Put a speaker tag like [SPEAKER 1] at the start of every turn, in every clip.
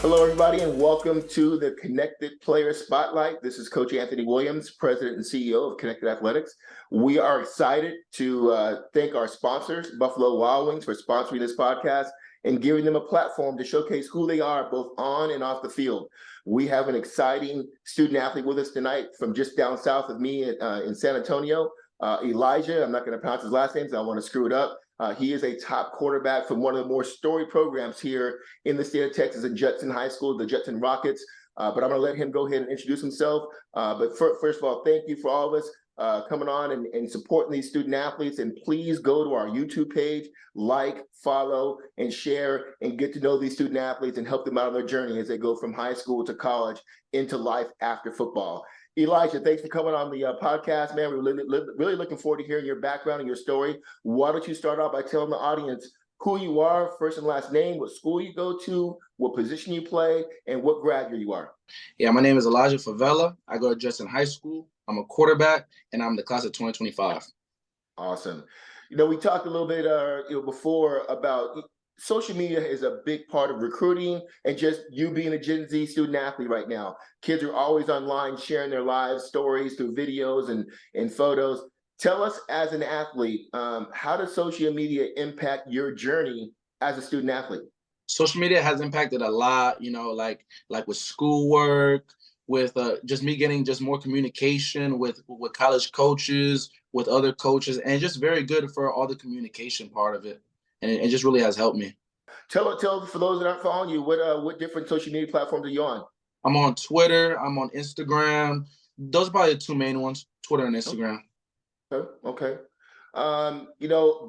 [SPEAKER 1] Hello, everybody, and welcome to the Connected Player Spotlight. This is Coach Anthony Williams, President and CEO of Connected Athletics. We are excited to thank our sponsors, Buffalo Wild Wings, for sponsoring this podcast and giving them a platform to showcase who they are both on and off the field. We have an exciting student athlete with us tonight from just down south of me in San Antonio, Elijah. I'm not going to pronounce his last name, so I want to screw it up. He is a top quarterback from one of the more storied programs here in the state of Texas at Judson High School, the Judson Rockets. But I'm going to let him go ahead and introduce himself. But first of all, thank you for all of us coming on and supporting these student athletes. And please go to our YouTube page, like, follow, and share, and get to know these student athletes and help them out on their journey as they go from high school to college into life after football. Elijah, thanks for coming on the podcast, man. We're really looking forward to hearing your background and your story. Why don't you start off by telling the audience who you are, first and last name, what school you go to, what position you play, and what grad year you are.
[SPEAKER 2] Yeah, my name is Elijah Favela. I go to Judson High School. I'm a quarterback, and I'm the class of 2025.
[SPEAKER 1] Awesome. We talked a little bit before about social media is a big part of recruiting and just you being a Gen Z student athlete right now. Kids are always online sharing their lives, stories through videos and photos. Tell us as an athlete, how does social media impact your journey as a student athlete?
[SPEAKER 2] Social media has impacted a lot, like with schoolwork, with just me getting just more communication with college coaches, with other coaches, and just very good for all the communication part of it. And it just really has helped me.
[SPEAKER 1] Tell for those that aren't following you, what different social media platforms are you on?
[SPEAKER 2] I'm on Twitter. I'm on Instagram. Those are probably the two main ones, Twitter and Instagram.
[SPEAKER 1] Okay.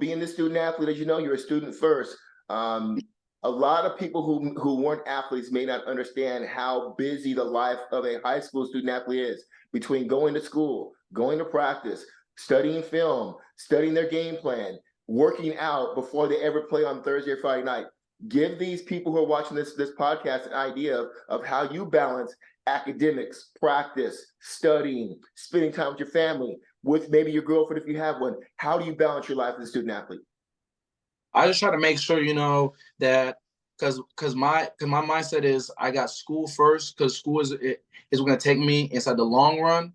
[SPEAKER 1] Being the student athlete, as you know, you're a student first. A lot of people who weren't athletes may not understand how busy the life of a high school student athlete is, between going to school, going to practice, studying film, studying their game plan, working out before they ever play on Thursday or Friday night. Give these people who are watching this podcast an idea of how you balance academics, practice, studying, spending time with your family, with maybe your girlfriend if you have one. How do you balance your life as a student athlete?
[SPEAKER 2] I just try to make sure, that because my mindset is I got school first, because school is going to take me inside the long run.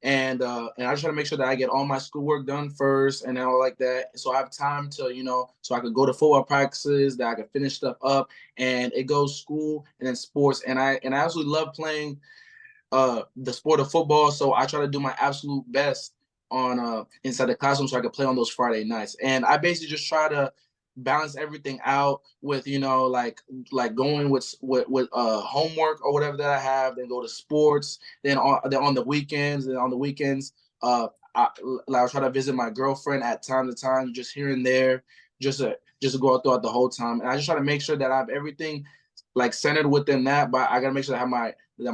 [SPEAKER 2] And I just try to make sure that I get all my schoolwork done first and all like that. So I have time to, so I could go to football practices, that I could finish stuff up, and it goes school and then sports. And I absolutely love playing the sport of football. So I try to do my absolute best on inside the classroom so I could play on those Friday nights. And I basically just try to balance everything out with, like going with homework or whatever that I have, then go to sports, then on the weekends, I'll try to visit my girlfriend at time to time, just here and there, just to go out throughout the whole time. And I just try to make sure that I have everything like centered within that, but I gotta make sure that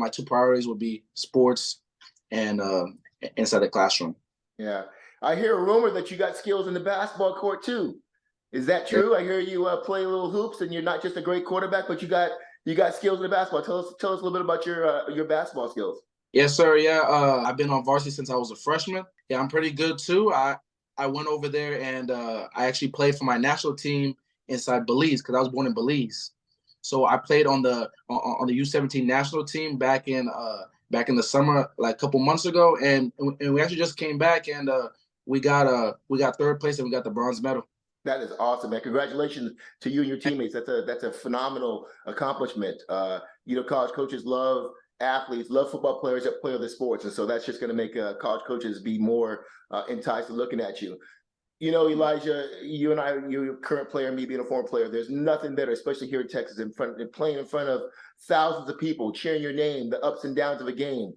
[SPEAKER 2] my two priorities would be sports and inside the classroom.
[SPEAKER 1] Yeah, I hear a rumor that you got skills in the basketball court too. Is that true? I hear you play little hoops, and you're not just a great quarterback, but you got skills in the basketball. Tell us a little bit about your basketball skills.
[SPEAKER 2] Yes, sir. Yeah, I've been on varsity since I was a freshman. Yeah, I'm pretty good too. I went over there and I actually played for my national team inside Belize, because I was born in Belize. So I played on the U17 national team back in the summer, like a couple months ago, and we actually just came back and we got third place and we got the bronze medal.
[SPEAKER 1] That is awesome, man. Congratulations to you and your teammates. That's a phenomenal accomplishment. College coaches love athletes, love football players that play other sports. And so that's just going to make college coaches be more enticed to looking at you. Elijah, you and I, you're a current player, me being a former player, there's nothing better, especially here in Texas, playing in front of thousands of people, cheering your name, the ups and downs of a game.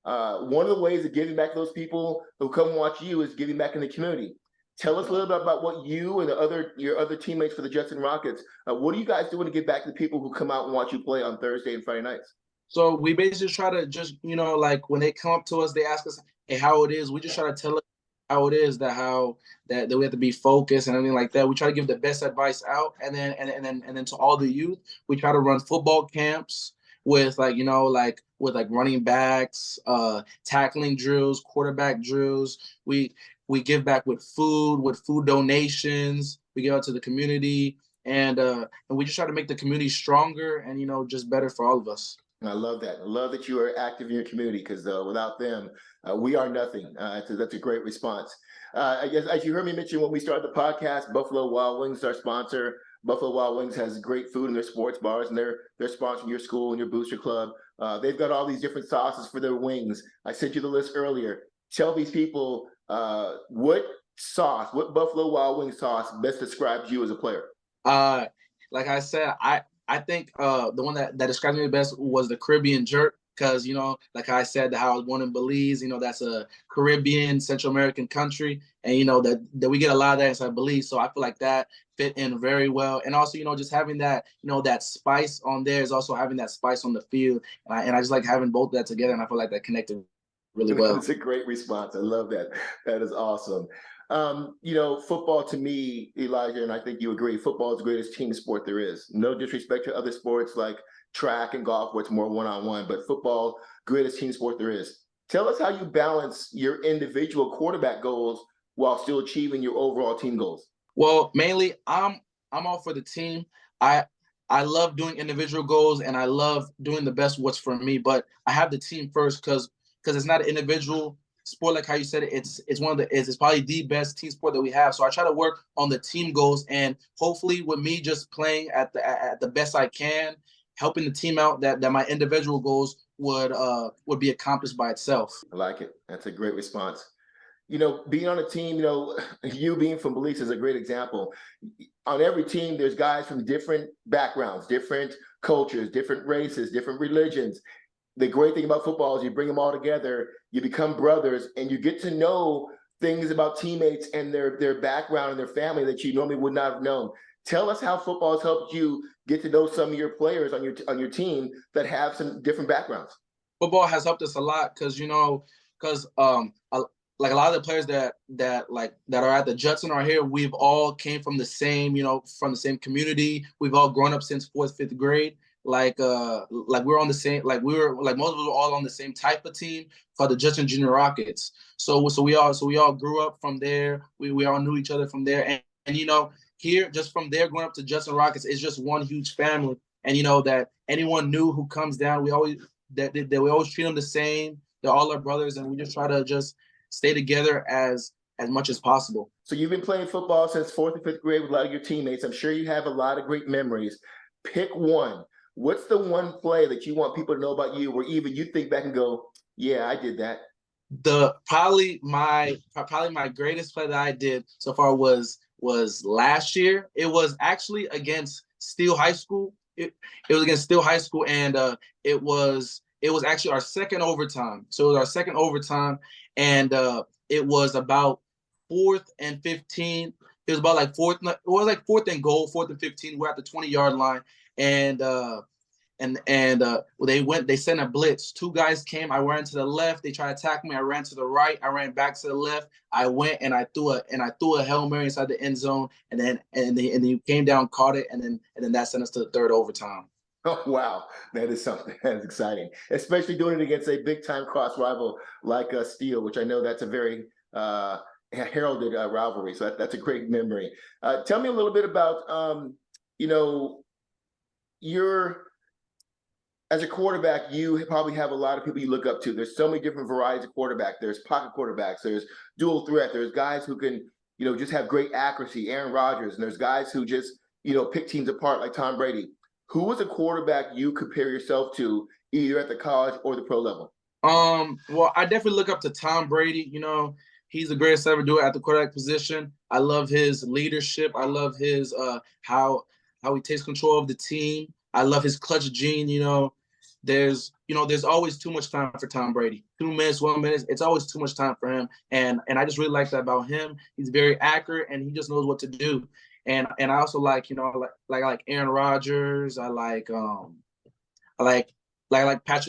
[SPEAKER 1] One of the ways of giving back to those people who come watch you is giving back in the community. Tell us a little bit about what you and your other teammates for the Judson Rockets, what are you guys doing to give back to the people who come out and watch you play on Thursday and Friday nights?
[SPEAKER 2] So we basically try to just, like when they come up to us, they ask us, hey, how it is. We just try to tell them how it is, that we have to be focused and everything like that. We try to give the best advice out, and then to all the youth, we try to run football camps with with running backs, tackling drills, quarterback drills. We give back with food donations. We give out to the community, and we just try to make the community stronger and just better for all of us.
[SPEAKER 1] I love that. I love that you are active in your community because without them, we are nothing. That's a great response. I guess, as you heard me mention when we started the podcast, Buffalo Wild Wings is our sponsor. Buffalo Wild Wings has great food in their sports bars, and they're sponsoring your school and your booster club. They've got all these different sauces for their wings. I sent you the list earlier. Tell these people what Buffalo Wild Wing sauce best describes you as a player.
[SPEAKER 2] Like I said, I think the one that describes me the best was the Caribbean jerk, because like I said, how I was born in Belize. That's a Caribbean, Central American country, and that we get a lot of that inside Belize. So I feel like that fit in very well. And also, just having that that spice on there is also having that spice on the field, and I just like having both of that together, and I feel like that connected really well.
[SPEAKER 1] That's a great response. I love that. That is awesome. Football to me, Elijah, and I think you agree, football is the greatest team sport there is. No disrespect to other sports like track and golf, where it's more one-on-one, but football, greatest team sport there is. Tell us how you balance your individual quarterback goals while still achieving your overall team goals.
[SPEAKER 2] Well, mainly I'm all for the team. I love doing individual goals, and I love doing the best what's for me, but I have the team first because it's not an individual sport, like how you said it. It's probably the best team sport that we have. So I try to work on the team goals, and hopefully with me just playing at the best I can, helping the team out, that my individual goals would be accomplished by itself.
[SPEAKER 1] I like it. That's a great response. Being on a team, you being from Belize is a great example. On every team, there's guys from different backgrounds, different cultures, different races, different religions. The great thing about football is you bring them all together, you become brothers, and you get to know things about teammates and their background and their family that you normally would not have known. Tell us how football has helped you get to know some of your players on your team that have some different backgrounds.
[SPEAKER 2] Football has helped us a lot because like a lot of the players that are at the Judson are here. We've all came from the same community. We've all grown up since 4th, 5th grade. Like we're on the same, most of us were all on the same type of team called the Judson Junior Rockets. So we all grew up from there. We all knew each other from there, and here, just from there growing up to Judson Rockets, is just one huge family. And that anyone new who comes down, we always treat them the same. They're all our brothers, and we just try to just stay together as much as possible.
[SPEAKER 1] So you've been playing football since 4th and 5th grade with a lot of your teammates. I'm sure you have a lot of great memories. Pick one. What's the one play that you want people to know about you, where even you think back and go, yeah, I did that?
[SPEAKER 2] Probably my greatest play that I did so far was last year. It was actually against Steele High School. It was against Steele High School, and it was actually our second overtime. So it was our second overtime, and it was about 4th and 15. It was about like 4th. It was like 4th and goal, 4th and 15. We're at the 20-yard line, and they sent a blitz. 2 guys came. I ran to the left. They tried to attack me. I ran to the right. I ran back to the left. I went and I threw a Hail Mary inside the end zone, and then he came down, caught it, and then that sent us to the 3rd overtime.
[SPEAKER 1] Oh, wow. That is something that's exciting, especially doing it against a big-time cross rival like Steele, which I know that's a very heralded rivalry. So that's a great memory. Tell me a little bit about, as a quarterback, you probably have a lot of people you look up to. There's so many different varieties of quarterback. There's pocket quarterbacks. There's dual threat. There's guys who can, just have great accuracy, Aaron Rodgers. And there's guys who just, pick teams apart like Tom Brady. Who was a quarterback you compare yourself to either at the college or the pro level?
[SPEAKER 2] Well, I definitely look up to Tom Brady. He's the greatest to ever do it at the quarterback position. I love his leadership. I love his how he takes control of the team. I love his clutch gene. There's always too much time for Tom Brady. 2 minutes, 1 minute, it's always too much time for him. And I just really like that about him. He's very accurate, and he just knows what to do. And I also like Aaron Rodgers. I like Patrick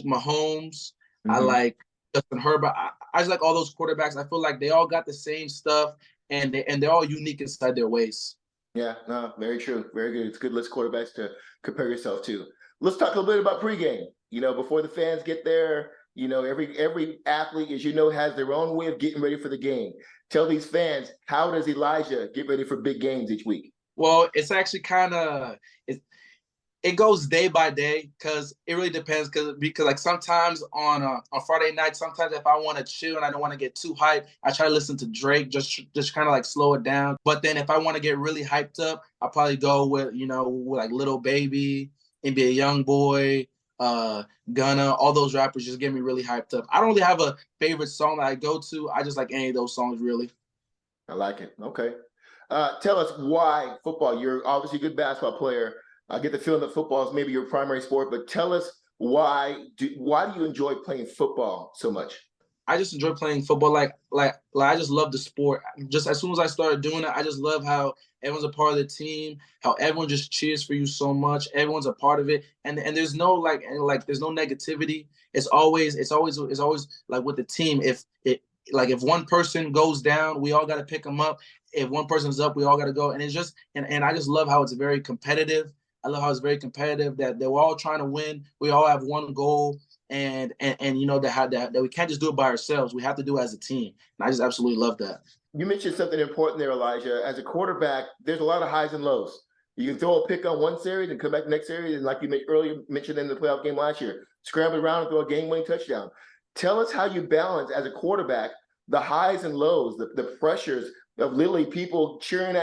[SPEAKER 2] Mahomes. Mm-hmm. I like Justin Herbert. I just like all those quarterbacks. I feel like they all got the same stuff, and they're all unique inside their ways.
[SPEAKER 1] Yeah, no, very true. Very good. It's good list quarterbacks to compare yourself to. Let's talk a little bit about pregame. Before the fans get there, every athlete, as has their own way of getting ready for the game. Tell these fans, how does Elijah get ready for big games each week?
[SPEAKER 2] Well, it's actually kind of it goes day by day because it really depends. Because like sometimes on Friday night, sometimes if I want to chill and I don't want to get too hyped, I try to listen to Drake, just kind of like slow it down. But then if I want to get really hyped up, I'll probably go with with like Little Baby, NBA YoungBoy, Gunna. All those rappers just get me really hyped up. I don't really have a favorite song that I go to. I just like any of those songs really.
[SPEAKER 1] I like it. Okay. Tell us why football. You're obviously a good basketball player. I get the feeling that football is maybe your primary sport, but tell us why do you enjoy playing football so much?
[SPEAKER 2] I just enjoy playing football. Like I just love the sport. Just as soon as I started doing it, I just love how everyone's a part of the team. How everyone just cheers for you so much. Everyone's a part of it, and there's no there's no negativity. It's always like with the team. If one person goes down, we all got to pick them up. If one person's up, we all got to go. And it's just and I just love how it's very competitive. I love how it's very competitive. That we're all trying to win. We all have one goal and that we can't just do it by ourselves. We have to do it as a team. And I just absolutely love that.
[SPEAKER 1] You mentioned something important there, Elijah. As a quarterback, there's a lot of highs and lows. You can throw a pick on one series and come back the next series, and like you earlier mentioned in the playoff game last year, scramble around and throw a game-winning touchdown. Tell us how you balance as a quarterback the highs and lows, the pressures of literally people cheering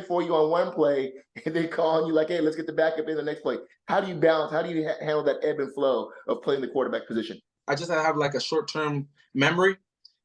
[SPEAKER 1] for you on one play and then calling you like, hey, let's get the backup in the next play. How do you balance? How do you handle that ebb and flow of playing the quarterback position?
[SPEAKER 2] I just have like a short-term memory,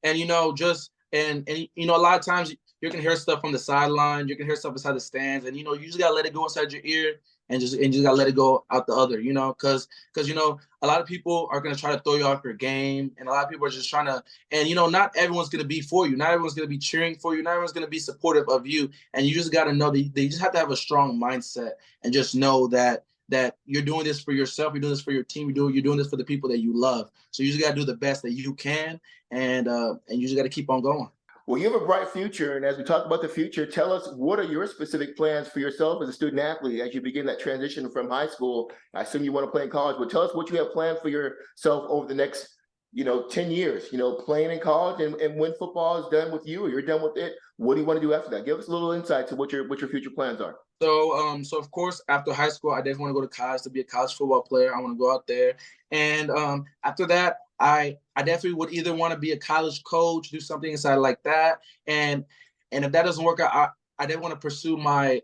[SPEAKER 2] and just and a lot of times you can hear stuff from the sideline, you can hear stuff inside the stands, and you just gotta let it go inside your ear and just gotta let it go out the other, because a lot of people are gonna try to throw you off your game, and a lot of people are just trying to, and not everyone's gonna be for you, not everyone's gonna be cheering for you, not everyone's gonna be supportive of you, and you just gotta know that they just have to have a strong mindset and just know that you're doing this for yourself, you're doing this for your team, you're doing this for the people that you love. So you just got to do the best that you can, and you just got to keep on going.
[SPEAKER 1] Well, you have a bright future, and as we talk about the future, tell us what are your specific plans for yourself as a student athlete as you begin that transition from high school. I assume you want to play in college, but tell us what you have planned for yourself over the next 10 years, playing in college, and when football is done with you or you're done with it, what do you want to do after that? Give us a little insight to what your future plans are.
[SPEAKER 2] So of course, after high school, I definitely want to go to college to be a college football player. I want to go out there, and after that, I definitely would either want to be a college coach, do something inside like that, and if that doesn't work out, I didn't want to pursue my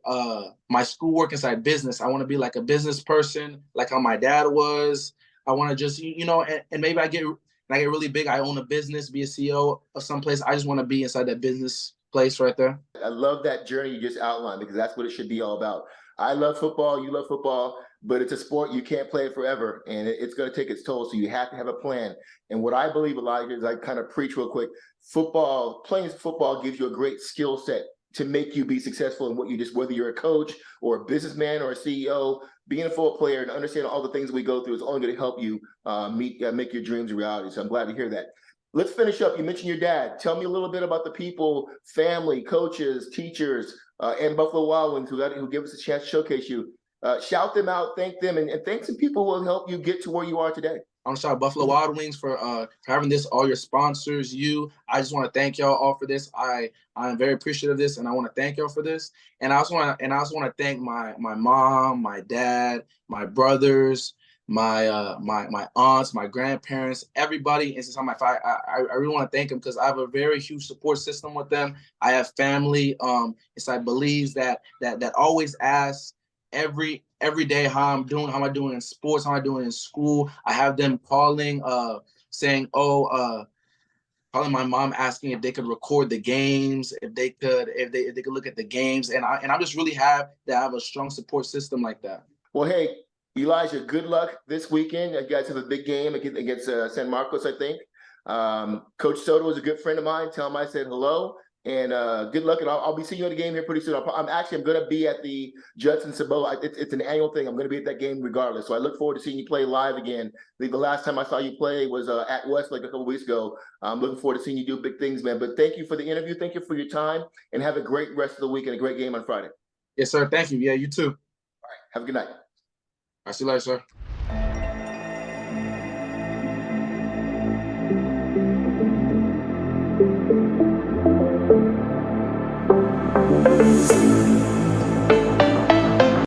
[SPEAKER 2] my schoolwork inside business. I want to be like a business person, like how my dad was. I want to just and maybe I get really big. I own a business, be a CEO of some place. I just want to be inside that business place right there.
[SPEAKER 1] I love that journey you just outlined because that's what it should be all about. I love football, you love football, but it's a sport you can't play it forever, and it's going to take its toll. So you have to have a plan. And what I believe, Elijah, is I kind of preach real quick. Playing football gives you a great skill set to make you be successful in what you just, whether you're a coach or a businessman or a CEO. Being a football player and understanding all the things we go through is only going to help you make your dreams a reality. So I'm glad to hear that. Let's finish up. You mentioned your dad. Tell me a little bit about the people, family, coaches, teachers, and Buffalo Wild Wings who give us a chance to showcase you. Shout them out, thank them, and thank some people who will help you get to where you are today.
[SPEAKER 2] I want to shout out Buffalo Wild Wings for having this, all your sponsors, you. I just want to thank y'all all for this. I'm very appreciative of this, and I want to thank y'all for this. And I also want to thank my mom, my dad, my brothers, my aunts, my grandparents, everybody inside my family. I really want to thank them because I have a very huge support system with them. I have family inside believes that always asks every day how am I doing in sports, how am I doing in school. I have them calling saying calling my mom asking if they could record the games, if they could look at the games, and I'm just really happy to have a strong support system like that.
[SPEAKER 1] Well, hey, Elijah, good luck this weekend. You guys have a big game against San Marcos, I think. Coach Soto is a good friend of mine. Tell him I said hello. And good luck. And I'll be seeing you at the game here pretty soon. I'm going to be at the Judson High. It's an annual thing. I'm going to be at that game regardless. So I look forward to seeing you play live again. I think the last time I saw you play was at Westlake a couple weeks ago. I'm looking forward to seeing you do big things, man. But thank you for the interview. Thank you for your time. And have a great rest of the week and a great game on Friday.
[SPEAKER 2] Yes, sir. Thank you. Yeah, you too.
[SPEAKER 1] All right. Have a good night.
[SPEAKER 2] I'll see you later, sir.